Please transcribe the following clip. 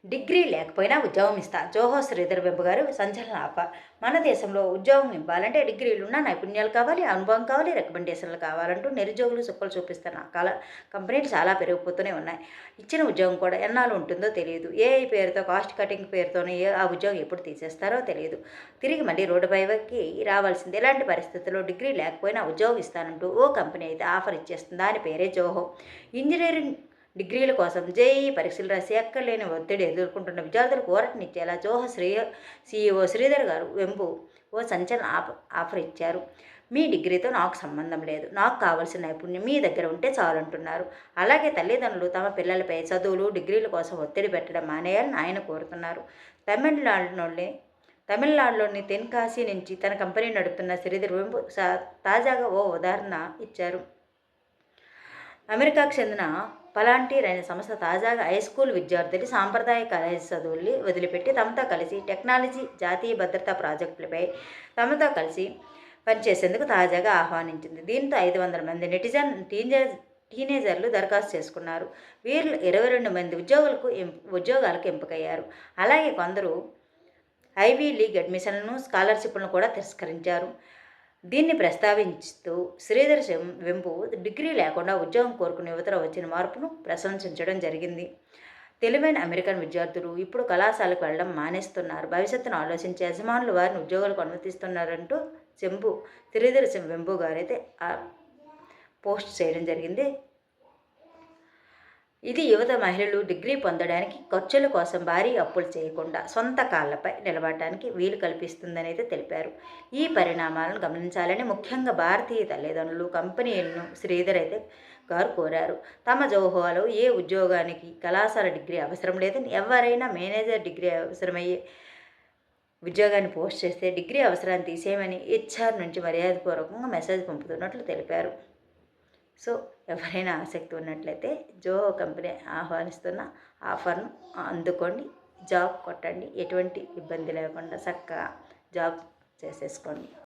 Degree లేకపోయినా ఉద్యోగం ఇస్తా. జోహో శ్రీధర్ వెంబు గారు సంచలన ఆఫర్. మన దేశంలో ఉద్యోగం ఇవ్వాలంటే డిగ్రీలున్న నైపుణ్యాలు కావాలి, అనుభవం కావాలి, రికమెండేషన్లు కావాలంటూ నిరుద్యోగులు చుక్కలు చూపిస్తున్న కంపెనీలు చాలా పెరిగిపోతూనే ఉన్నాయి. ఇచ్చిన ఉద్యోగం కూడా ఎన్నాళ్ళు ఉంటుందో తెలియదు. ఏఐ పేరుతో, కాస్ట్ కటింగ్ పేరుతోనే ఆ ఉద్యోగం ఎప్పుడు తీసేస్తారో తెలియదు. తిరిగి మళ్ళీ రోడ్డుపైకి రావాల్సింది. ఇలాంటి పరిస్థితుల్లో డిగ్రీ లేకపోయినా ఉద్యోగం ఇస్తానంటూ ఓ కంపెనీ అయితే ఆఫర్ ఇచ్చేస్తుంది. దాని పేరే జోహో. ఇంజనీరింగ్ డిగ్రీల కోసం జేఈఈ పరీక్షలు రాసి ఎక్కడలేని ఒత్తిడి ఎదుర్కొంటున్న విద్యార్థులకు ఊరటనిచ్చేలా జోహో సీఈఓ శ్రీధర్ గారు వెంబు ఓ సంచలన ఆఫర్ ఇచ్చారు. మీ డిగ్రీతో నాకు సంబంధం లేదు, నాకు కావాల్సిన నైపుణ్యం మీ దగ్గర ఉంటే చాలంటున్నారు. అలాగే తల్లిదండ్రులు తమ పిల్లలపై చదువులు, డిగ్రీల కోసం ఒత్తిడి పెట్టడం మానేయాలని ఆయన కోరుతున్నారు. తమిళనాడులోని తెన్కాశీ నుంచి తన కంపెనీ నడుపుతున్న శ్రీధర్ వెంబు తాజాగా ఓ ఉదాహరణ ఇచ్చారు. అమెరికాకు చెందిన పలాంటీర్ అనే సంస్థ తాజాగా హైస్కూల్ విద్యార్థులు సాంప్రదాయ కాలేజీ చదువుల్ని వదిలిపెట్టి తమతో కలిసి టెక్నాలజీ, జాతీయ భద్రతా ప్రాజెక్టులపై తమతో కలిసి పనిచేసేందుకు తాజాగా ఆహ్వానించింది. దీంతో 500 మంది టీనేజర్లు దరఖాస్తు చేసుకున్నారు. వీరిలో 22 మంది ఉద్యోగాలకు ఎంపికయ్యారు. అలాగే కొందరు ఐవీ లీగ్ అడ్మిషన్లను, స్కాలర్షిప్లను కూడా తిరస్కరించారు. దీన్ని ప్రస్తావిస్తూ శ్రీధర్ వెంబు డిగ్రీ లేకుండా ఉద్యోగం కోరుకునే యువతలో వచ్చిన మార్పును ప్రశంసించడం జరిగింది. తెలివైన అమెరికన్ విద్యార్థులు ఇప్పుడు కళాశాలకు వెళ్ళడం మానేస్తున్నారు. భవిష్యత్తును ఆలోచించే యజమానులు వారిని ఉద్యోగాలకు అనుమతిస్తున్నారంటూ శ్రీధర్ వెంబు గారైతే పోస్ట్ చేయడం జరిగింది. ఇది యువత మహిళలు డిగ్రీ పొందడానికి ఖర్చుల కోసం భారీ అప్పులు చేయకుండా సొంత కాళ్లపై నిలబడటానికి వీలు కల్పిస్తుందని అయితే తెలిపారు. ఈ పరిణామాలను గమనించాలని ముఖ్యంగా భారతీయ తల్లిదండ్రులు, కంపెనీలను శ్రీధర్ అయితే గారు కోరారు. తమ జోహోలో ఏ ఉద్యోగానికి కళాశాల డిగ్రీ అవసరం లేదని, ఎవరైనా మేనేజర్ డిగ్రీ అవసరమయ్యే ఉద్యోగాన్ని పోస్ట్ చేస్తే డిగ్రీ అవసరాన్ని తీసేయమని హెచ్ఆర్ నుంచి మర్యాదపూర్వకంగా మెసేజ్ పంపుతున్నట్లు తెలిపారు. సో ఎవరైనా ఆసక్తి ఉన్నట్లయితే జోహో కంపెనీ ఆహ్వానిస్తున్న ఆఫర్ను అందుకోండి, జాబ్ కొట్టండి. ఎటువంటి ఇబ్బంది లేకుండా చక్కగా జాబ్ చేసేసుకోండి.